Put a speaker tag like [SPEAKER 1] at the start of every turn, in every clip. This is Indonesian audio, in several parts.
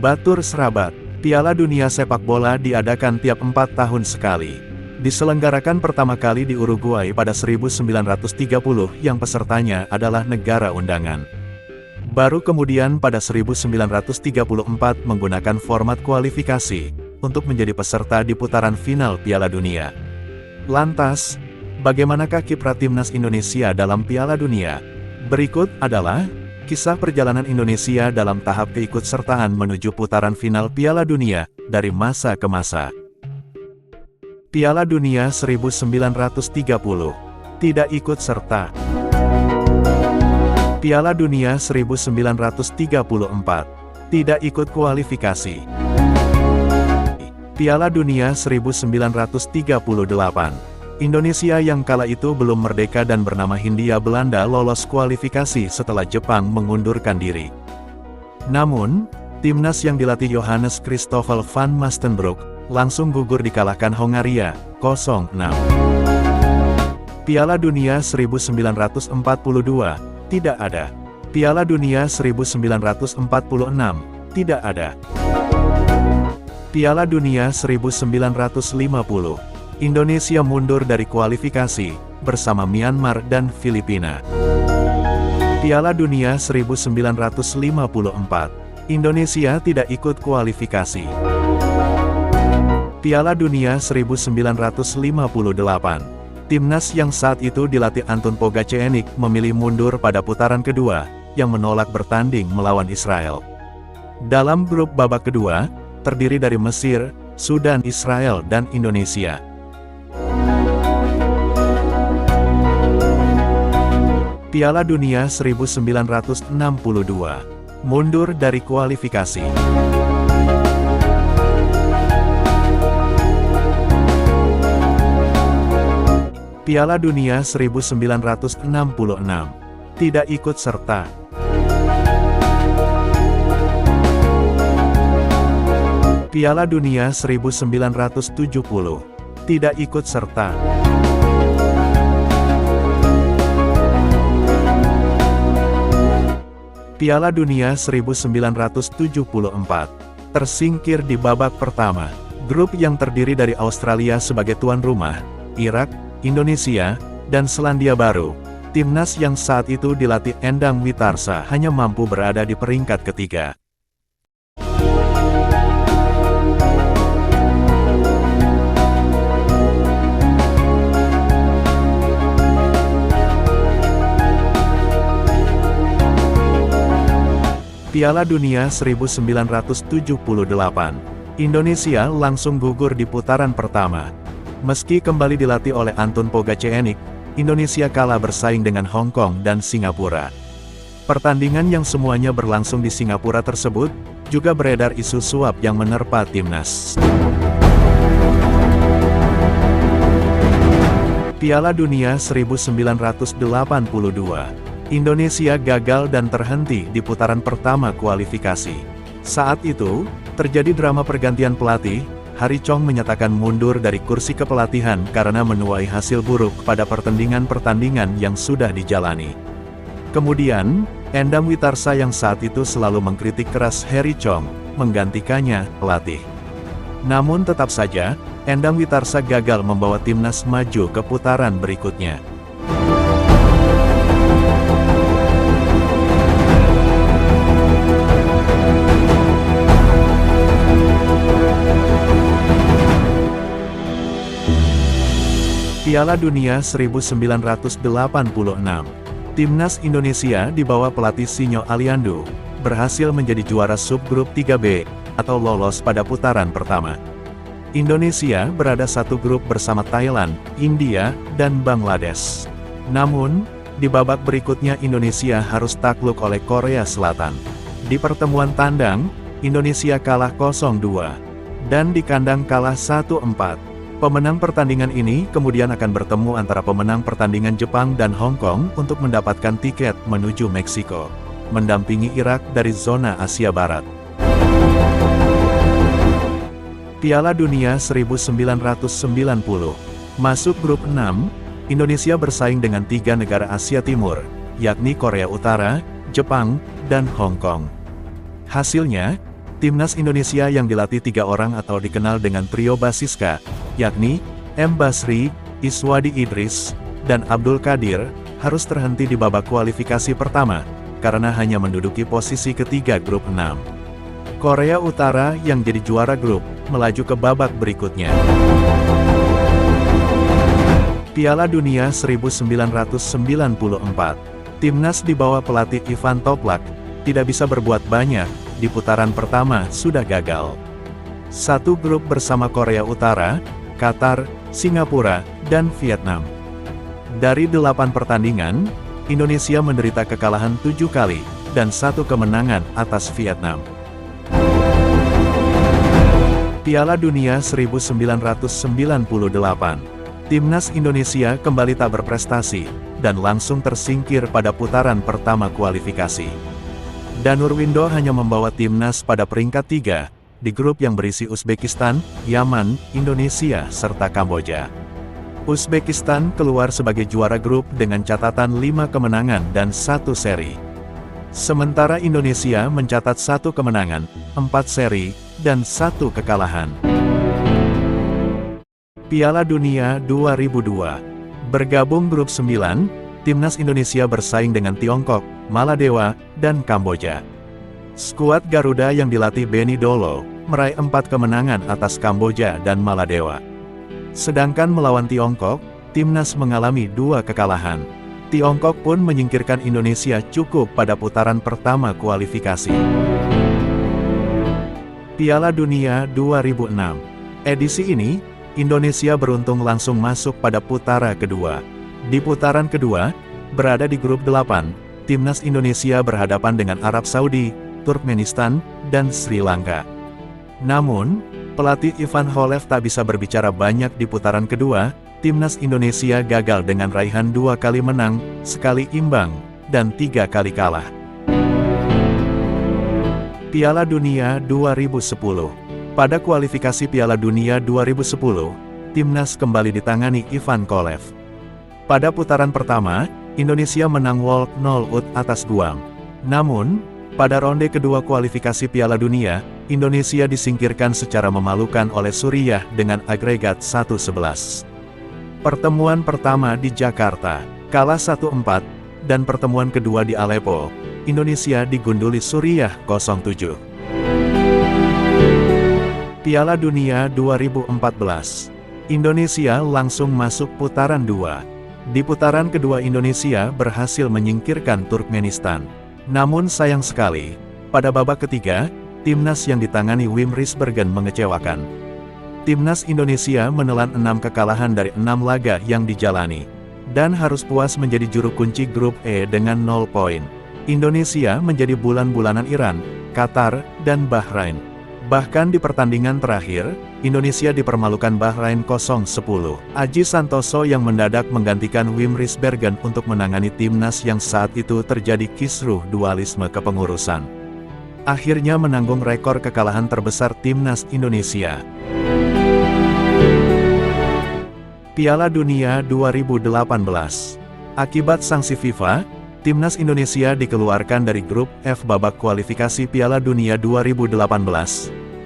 [SPEAKER 1] Batur Serabat, Piala Dunia Sepak Bola diadakan tiap 4 tahun sekali. Diselenggarakan pertama kali di Uruguay pada 1930 yang pesertanya adalah negara undangan. Baru kemudian pada 1934 menggunakan format kualifikasi untuk menjadi peserta di putaran final Piala Dunia. Lantas, bagaimanakah kiprah timnas Indonesia dalam Piala Dunia? Berikut adalah kisah perjalanan Indonesia dalam tahap keikutsertaan menuju putaran final Piala Dunia dari masa ke masa. Piala Dunia 1930, tidak ikut serta. Piala Dunia 1934, tidak ikut kualifikasi. Piala Dunia 1938, Indonesia yang kala itu belum merdeka dan bernama Hindia Belanda lolos kualifikasi setelah Jepang mengundurkan diri. Namun, timnas yang dilatih Johannes Christoffel van Mastenbroek langsung gugur dikalahkan Hongaria, 0-6. Piala Dunia 1942, tidak ada. Piala Dunia 1946, tidak ada. Piala Dunia 1950, Indonesia mundur dari kualifikasi, bersama Myanmar dan Filipina. Piala Dunia 1954, Indonesia tidak ikut kualifikasi. Piala Dunia 1958, timnas yang saat itu dilatih Anton Pogačenik memilih mundur pada putaran kedua, yang menolak bertanding melawan Israel. Dalam grup babak kedua, terdiri dari Mesir, Sudan, Israel, dan Indonesia. Piala Dunia 1962, mundur dari kualifikasi. Piala Dunia 1966, tidak ikut serta. Piala Dunia 1970, tidak ikut serta. Piala Dunia 1974, tersingkir di babak pertama. Grup yang terdiri dari Australia sebagai tuan rumah, Irak, Indonesia, dan Selandia Baru. Timnas yang saat itu dilatih Endang Witarsa hanya mampu berada di peringkat ketiga. Piala Dunia 1978, Indonesia langsung gugur di putaran pertama. Meski kembali dilatih oleh Anton Pogačenik, Indonesia kalah bersaing dengan Hong Kong dan Singapura. Pertandingan yang semuanya berlangsung di Singapura tersebut, juga beredar isu suap yang menerpa timnas. Piala Dunia 1982, Indonesia gagal dan terhenti di putaran pertama kualifikasi. Saat itu, terjadi drama pergantian pelatih. Hari Chong menyatakan mundur dari kursi kepelatihan karena menuai hasil buruk pada pertandingan-pertandingan yang sudah dijalani. Kemudian, Endang Witarsa yang saat itu selalu mengkritik keras Harry Chong, menggantikannya pelatih. Namun tetap saja, Endang Witarsa gagal membawa timnas maju ke putaran berikutnya. Piala Dunia 1986, timnas Indonesia di bawah pelatih Sinyo Aliando, berhasil menjadi juara subgrup 3B, atau lolos pada putaran pertama. Indonesia berada satu grup bersama Thailand, India, dan Bangladesh. Namun, di babak berikutnya Indonesia harus takluk oleh Korea Selatan. Di pertemuan tandang, Indonesia kalah 0-2, dan di kandang kalah 1-4. Pemenang pertandingan ini kemudian akan bertemu antara pemenang pertandingan Jepang dan Hong Kong untuk mendapatkan tiket menuju Meksiko, mendampingi Irak dari zona Asia Barat. Piala Dunia 1990, masuk grup 6, Indonesia bersaing dengan 3 negara Asia Timur, yakni Korea Utara, Jepang, dan Hong Kong. Hasilnya, Timnas Indonesia yang dilatih 3 orang atau dikenal dengan trio Basiska, yakni M. Basri, Iswadi Idris, dan Abdul Qadir, harus terhenti di babak kualifikasi pertama, karena hanya menduduki posisi ketiga grup 6. Korea Utara yang jadi juara grup, melaju ke babak berikutnya. Piala Dunia 1994. Timnas di bawah pelatih Ivan Toplak, tidak bisa berbuat banyak, di putaran pertama sudah gagal. Satu grup bersama Korea Utara, Qatar, Singapura, dan Vietnam. Dari 8 pertandingan, Indonesia menderita kekalahan 7 kali, dan 1 kemenangan atas Vietnam. Piala Dunia 1998. Timnas Indonesia kembali tak berprestasi, dan langsung tersingkir pada putaran pertama kualifikasi. Danur Windo hanya membawa timnas pada peringkat 3, di grup yang berisi Uzbekistan, Yaman, Indonesia, serta Kamboja. Uzbekistan keluar sebagai juara grup dengan catatan 5 kemenangan dan 1 seri. Sementara Indonesia mencatat 1 kemenangan, 4 seri, dan 1 kekalahan. Piala Dunia 2002. Bergabung grup 9, Timnas Indonesia bersaing dengan Tiongkok, Maladewa, dan Kamboja. Skuad Garuda yang dilatih Benny Dolo, meraih 4 kemenangan atas Kamboja dan Maladewa. Sedangkan melawan Tiongkok, Timnas mengalami 2 kekalahan. Tiongkok pun menyingkirkan Indonesia cukup pada putaran pertama kualifikasi. Piala Dunia 2006. Edisi ini, Indonesia beruntung langsung masuk pada putaran kedua. Di putaran kedua, berada di grup 8, Timnas Indonesia berhadapan dengan Arab Saudi, Turkmenistan, dan Sri Lanka. Namun, pelatih Ivan Holev tak bisa berbicara banyak di putaran kedua. Timnas Indonesia gagal dengan raihan 2 kali menang, sekali imbang, dan 3 kali kalah. Piala Dunia 2010. Pada kualifikasi Piala Dunia 2010, Timnas kembali ditangani Ivan Kolev. Pada putaran pertama, Indonesia menang walk 0 atas Guam. Namun, pada ronde kedua kualifikasi Piala Dunia, Indonesia disingkirkan secara memalukan oleh Suriah dengan agregat 1-11. Pertemuan pertama di Jakarta, kalah 1-4, dan pertemuan kedua di Aleppo, Indonesia digunduli Suriah 0-7. Piala Dunia 2014. Indonesia langsung masuk putaran 2. Di putaran kedua Indonesia berhasil menyingkirkan Turkmenistan. Namun sayang sekali, pada babak ketiga, timnas yang ditangani Wim Risbergen mengecewakan. Timnas Indonesia menelan 6 kekalahan dari 6 laga yang dijalani, dan harus puas menjadi juru kunci grup E dengan 0 poin. Indonesia menjadi bulan-bulanan Iran, Qatar, dan Bahrain. Bahkan di pertandingan terakhir, Indonesia dipermalukan Bahrain 0-10. Aji Santoso yang mendadak menggantikan Wim Risbergen untuk menangani timnas yang saat itu terjadi kisruh dualisme kepengurusan. Akhirnya menanggung rekor kekalahan terbesar timnas Indonesia. Piala Dunia 2018. Akibat sanksi FIFA, Timnas Indonesia dikeluarkan dari grup F babak kualifikasi Piala Dunia 2018,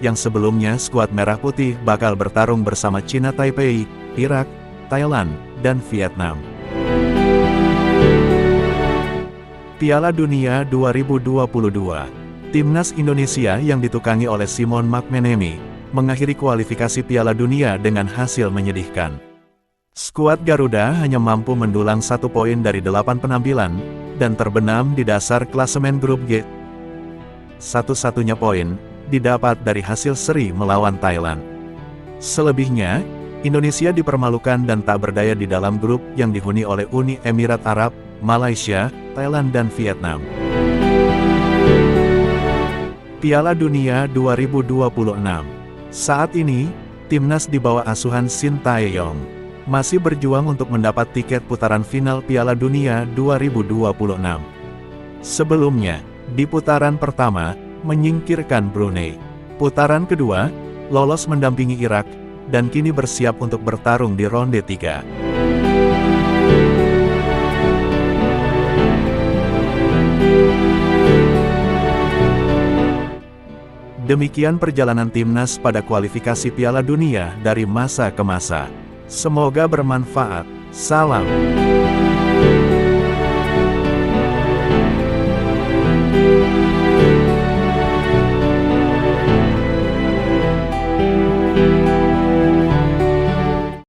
[SPEAKER 1] yang sebelumnya skuad Merah Putih bakal bertarung bersama China Taipei, Irak, Thailand, dan Vietnam. Piala Dunia 2022. Timnas Indonesia yang ditukangi oleh Simon McManamy, mengakhiri kualifikasi Piala Dunia dengan hasil menyedihkan. Skuad Garuda hanya mampu mendulang 1 poin dari 8 penampilan, dan terbenam di dasar klasemen grup G. Satu-satunya poin didapat dari hasil seri melawan Thailand. Selebihnya, Indonesia dipermalukan dan tak berdaya di dalam grup yang dihuni oleh Uni Emirat Arab, Malaysia, Thailand dan Vietnam. Piala Dunia 2026. Saat ini, timnas di bawah asuhan Shin Tae-yong masih berjuang untuk mendapat tiket putaran final Piala Dunia 2026. Sebelumnya, di putaran pertama, menyingkirkan Brunei. Putaran kedua, lolos mendampingi Irak, dan kini bersiap untuk bertarung di ronde 3. Demikian perjalanan timnas pada kualifikasi Piala Dunia dari masa ke masa. Semoga bermanfaat. Salam.